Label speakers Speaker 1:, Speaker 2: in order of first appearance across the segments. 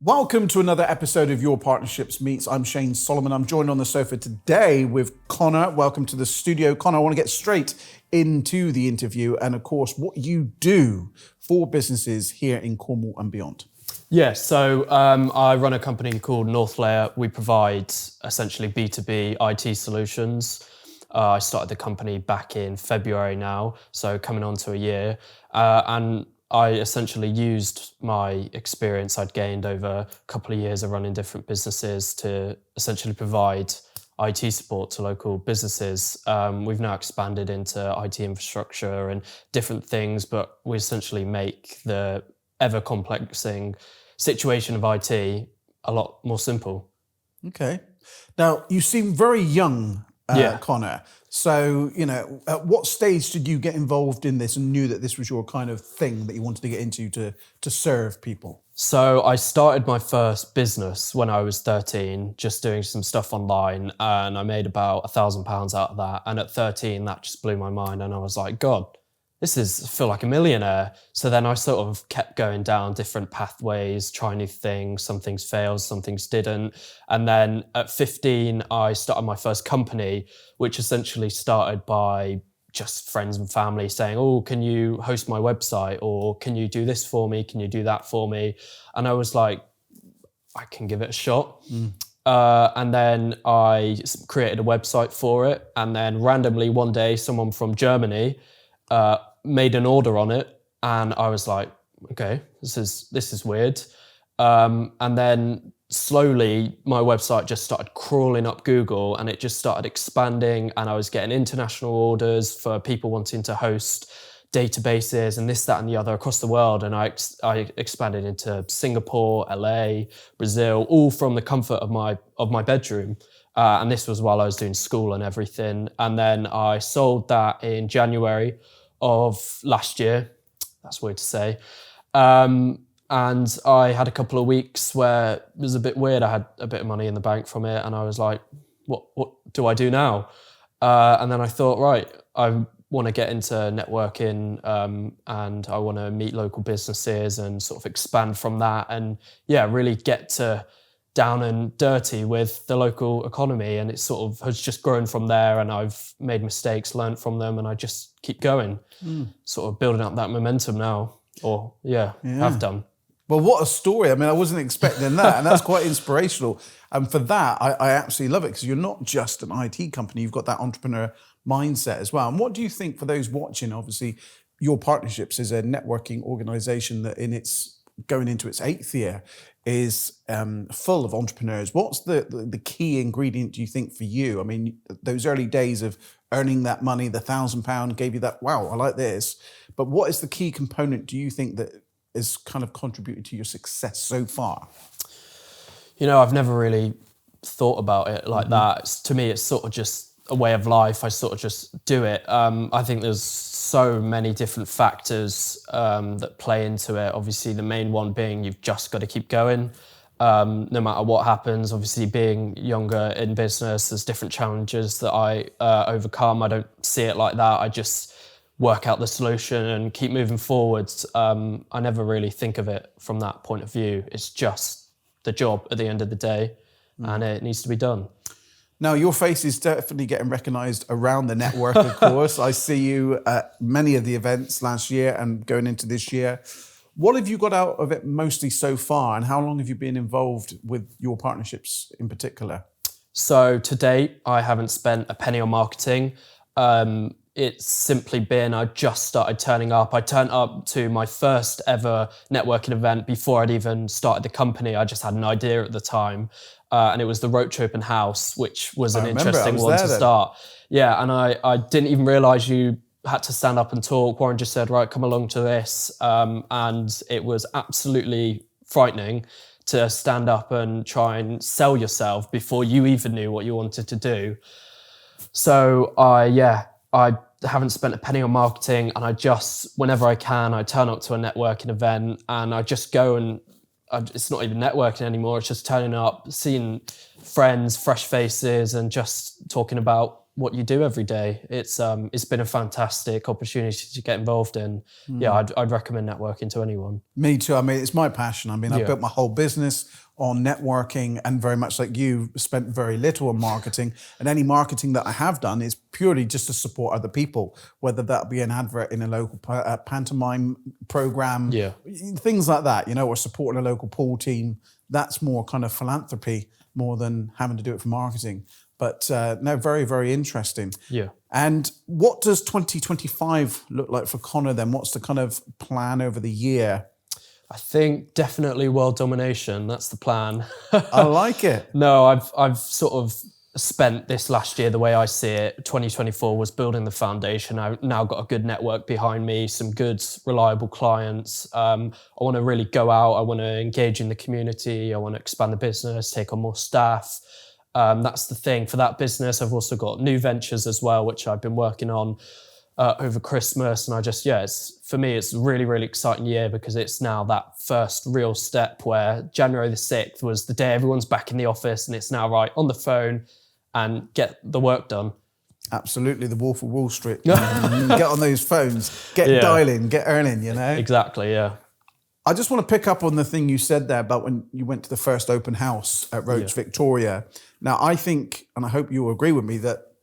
Speaker 1: Welcome to another episode of Your Partnerships Meets. I'm Shane Solomon. I'm joined on the sofa today with Connor. Welcome to the studio. Connor, I want to get straight into the interview and, of course, what you do for businesses here in Cornwall and beyond.
Speaker 2: Yeah, so I run a company called Northlayer. We provide essentially B2B IT solutions. I started the company back in February now, so coming on to a year. And I essentially used my experience I'd gained over a couple of years of running different businesses to essentially provide IT support to local businesses. We've now expanded into IT infrastructure and different things, but we essentially make the ever-complexing situation of IT a lot more simple.
Speaker 1: Okay. Now, you seem very young, Connor. So, at what stage did you get involved in this and knew that this was your kind of thing that you wanted to get into to serve people?
Speaker 2: So I started my first business when I was 13, just doing some stuff online, and I made about £1,000 out of that. And at 13, that just blew my mind, and I was like, God, I feel like a millionaire. So then I sort of kept going down different pathways, trying new things. Some things failed, some things didn't. And then at 15, I started my first company, which essentially started by just friends and family saying, oh, can you host my website? Or can you do this for me? Can you do that for me? And I was like, I can give it a shot. And then I created a website for it. And then randomly one day, someone from Germany made an order on it, and I was like, okay, this is weird. And then slowly my website just started crawling up Google, and it just started expanding, and I was getting international orders for people wanting to host databases and this, that, and the other across the world. And I expanded into Singapore, LA, Brazil, all from the comfort of my bedroom. And this was while I was doing school and everything. And then I sold that in January of last year. That's weird to say. And I had a couple of weeks where it was a bit weird. I had a bit of money in the bank from it, and I was like, what do I do now? And then I thought, right, I want to get into networking, and I want to meet local businesses and sort of expand from that, and really get to down and dirty with the local economy. And it sort of has just grown from there, and I've made mistakes, learned from them, and I just keep going, sort of building up that momentum now, have done.
Speaker 1: Well, what a story. I mean, I wasn't expecting that, and that's quite inspirational. And for that, I absolutely love it, because you're not just an IT company, you've got that entrepreneur mindset as well. And what do you think, for those watching, obviously, Your Partnerships is a networking organization that going into its 8th year is full of entrepreneurs. What's the key ingredient, do you think, for you? I mean, those early days of earning that money, the £1,000 gave you that, wow, I like this. But what is the key component, do you think, that has kind of contributed to your success so far?
Speaker 2: I've never really thought about it like that. To me, it's sort of just a way of life. I sort of just do it. I think there's so many different factors that play into it. Obviously, the main one being you've just got to keep going. No matter what happens. Obviously, being younger in business, there's different challenges that I overcome. I don't see it like that. I just work out the solution and keep moving forwards. I never really think of it from that point of view. It's just the job at the end of the day, and it needs to be done.
Speaker 1: Now, your face is definitely getting recognised around the network, of course. I see you at many of the events last year and going into this year. What have you got out of it mostly so far, and how long have you been involved with Your Partnerships in particular?
Speaker 2: So to date, I haven't spent a penny on marketing. It's simply been, I just started turning up. I turned up to my first ever networking event before I'd even started the company. I just had an idea at the time. And it was the Roach Open House, which was an interesting one to start. Yeah, and I didn't even realise you had to stand up and talk. Warren just said, right, come along to this. And it was absolutely frightening to stand up and try and sell yourself before you even knew what you wanted to do. So I haven't spent a penny on marketing, and I just, whenever I can, I turn up to a networking event, and I just go and it's not even networking anymore. It's just turning up, seeing friends, fresh faces, and just talking about what you do every day. It's been a fantastic opportunity to get involved in. Yeah, I'd recommend networking to anyone.
Speaker 1: Me too. I mean, it's my passion. I mean, I
Speaker 2: Yeah.
Speaker 1: built my whole business on networking, and very much like you, spent very little on marketing. And any marketing that I have done is purely just to support other people, whether that be an advert in a local pantomime program,
Speaker 2: Yeah.
Speaker 1: things like that, you know, or supporting a local pool team. That's more kind of philanthropy more than having to do it for marketing. But no, very, very interesting.
Speaker 2: Yeah.
Speaker 1: And what does 2025 look like for Connor then? What's the kind of plan over the year?
Speaker 2: I think definitely world domination. That's the plan.
Speaker 1: I like it.
Speaker 2: No, I've sort of spent this last year, the way I see it, 2024 was building the foundation. I've now got a good network behind me, some good, reliable clients. I want to really go out. I want to engage in the community. I want to expand the business, take on more staff. That's the thing. For that business, I've also got new ventures as well, which I've been working on over Christmas. And for me, it's a really, really exciting year because it's now that first real step where January the 6th was the day everyone's back in the office, and it's now right on the phone and get the work done.
Speaker 1: Absolutely, the Wolf of Wall Street. Get on those phones, get dialing, get earning, you know?
Speaker 2: Exactly, yeah.
Speaker 1: I just want to pick up on the thing you said there about when you went to the first open house at Roach Victoria. Now, I think, and I hope you will agree with me, that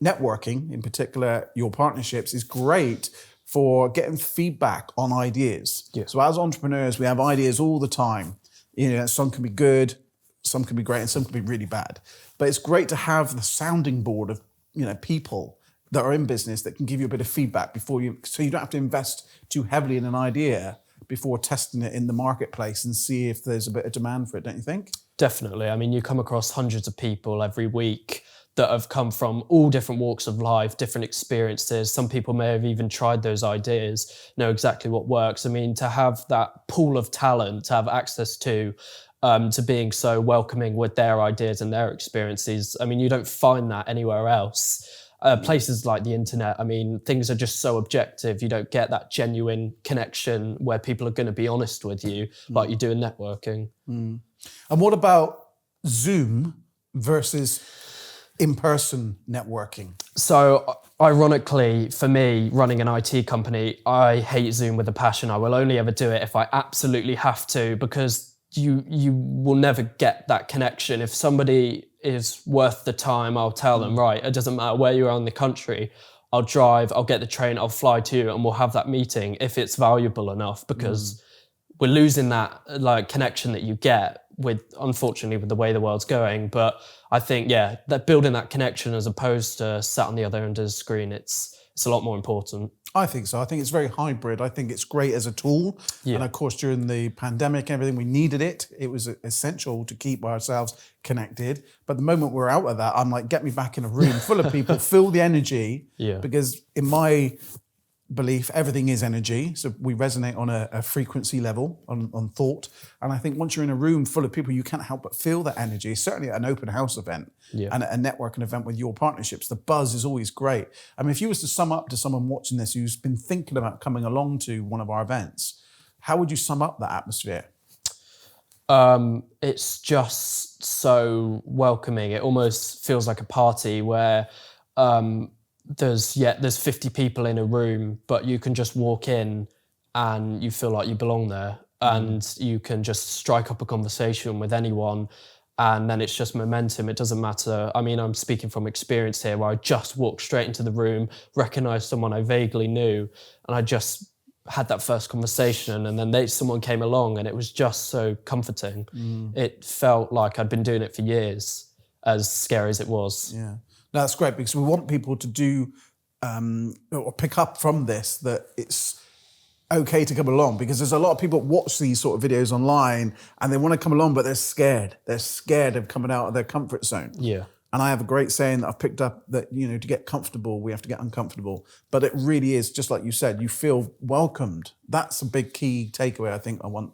Speaker 1: networking, in particular your partnerships, is great for getting feedback on ideas.
Speaker 2: Yeah.
Speaker 1: So as entrepreneurs, we have ideas all the time. You know, some can be good, some can be great, and some can be really bad. But it's great to have the sounding board of, you know, people that are in business that can give you a bit of feedback so you don't have to invest too heavily in an idea before testing it in the marketplace and see if there's a bit of demand for it, don't you think?
Speaker 2: Definitely. I mean, you come across hundreds of people every week that have come from all different walks of life, different experiences. Some people may have even tried those ideas, know exactly what works. I mean, to have that pool of talent, to have access to being so welcoming with their ideas and their experiences, I mean, you don't find that anywhere else. Places like the internet, I mean, things are just so objective. You don't get that genuine connection where people are going to be honest with you like you do in networking.
Speaker 1: And what about Zoom versus in-person networking?
Speaker 2: So ironically, for me, running an IT company, I hate Zoom with a passion. I will only ever do it if I absolutely have to, because you will never get that connection. If somebody is worth the time, I'll tell them, right, it doesn't matter where you are in the country, I'll drive, I'll get the train, I'll fly to you, and we'll have that meeting if it's valuable enough, because we're losing that like connection that you get unfortunately with the way the world's going. But I think, that building that connection as opposed to sat on the other end of the screen, it's a lot more important.
Speaker 1: I think so. I think it's very hybrid. I think it's great as a tool.
Speaker 2: Yeah.
Speaker 1: And of course, during the pandemic, everything, we needed it. It was essential to keep ourselves connected. But the moment we're out of that, I'm like, get me back in a room full of people, feel the energy.
Speaker 2: Yeah.
Speaker 1: Because in my belief, everything is energy. So we resonate on a frequency level, on thought. And I think once you're in a room full of people, you can't help but feel that energy. Certainly at an open house event and at a networking event with your partnerships, the buzz is always great. I mean, if you was to sum up to someone watching this who's been thinking about coming along to one of our events, how would you sum up that atmosphere?
Speaker 2: It's just so welcoming. It almost feels like a party where there's 50 people in a room, but you can just walk in and you feel like you belong there, and you can just strike up a conversation with anyone, and then it's just momentum. It doesn't matter. I mean, I'm speaking from experience here, where I just walked straight into the room, recognized someone I vaguely knew, and I just had that first conversation, and then someone came along, and it was just so comforting. It felt like I'd been doing it for years, as scary as it was.
Speaker 1: Yeah. No, that's great, because we want people to do or pick up from this that it's okay to come along, because there's a lot of people that watch these sort of videos online and they want to come along, but they're scared. They're scared of coming out of their comfort zone.
Speaker 2: Yeah.
Speaker 1: And I have a great saying that I've picked up that, you know, to get comfortable, we have to get uncomfortable. But it really is, just like you said, you feel welcomed. That's a big key takeaway I think I want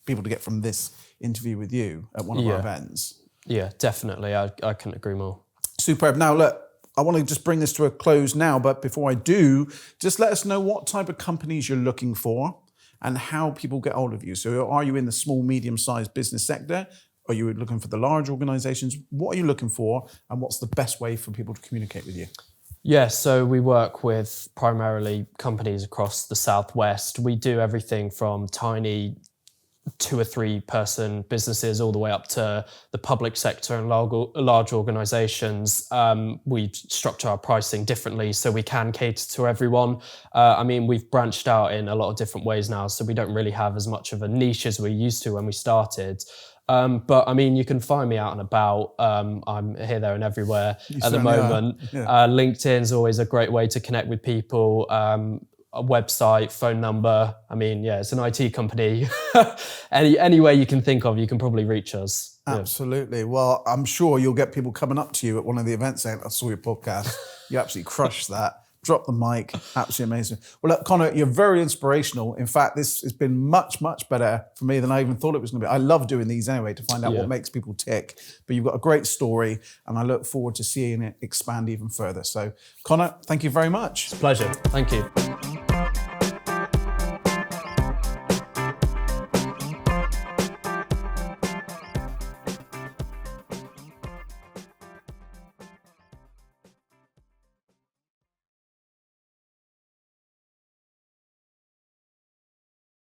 Speaker 1: people to get from this interview with you at one of our events.
Speaker 2: Yeah, definitely. I couldn't agree more.
Speaker 1: Superb. Now, look, I want to just bring this to a close now, but before I do, just let us know what type of companies you're looking for and how people get hold of you. So are you in the small, medium-sized business sector? Are you looking for the large organizations? What are you looking for? And what's the best way for people to communicate with you?
Speaker 2: Yeah, so we work with primarily companies across the Southwest. We do everything from tiny 2 or 3 person businesses all the way up to the public sector and large organizations. We structure our pricing differently so we can cater to everyone. I mean, we've branched out in a lot of different ways now, so we don't really have as much of a niche as we used to when we started. But I mean, you can find me out and about. I'm here, there, and everywhere at the moment.
Speaker 1: Yeah.
Speaker 2: LinkedIn's always a great way to connect with people. A website, phone number. I mean, yeah, it's an IT company. Any way you can think of, you can probably reach us.
Speaker 1: Absolutely. Well, I'm sure you'll get people coming up to you at one of the events saying, I saw your podcast. You absolutely crushed that. Drop the mic. Absolutely amazing. Well, look, Connor, you're very inspirational. In fact, this has been much, much better for me than I even thought it was going to be. I love doing these anyway to find out what makes people tick. But you've got a great story, and I look forward to seeing it expand even further. So, Connor, thank you very much.
Speaker 2: It's a pleasure. Thank you.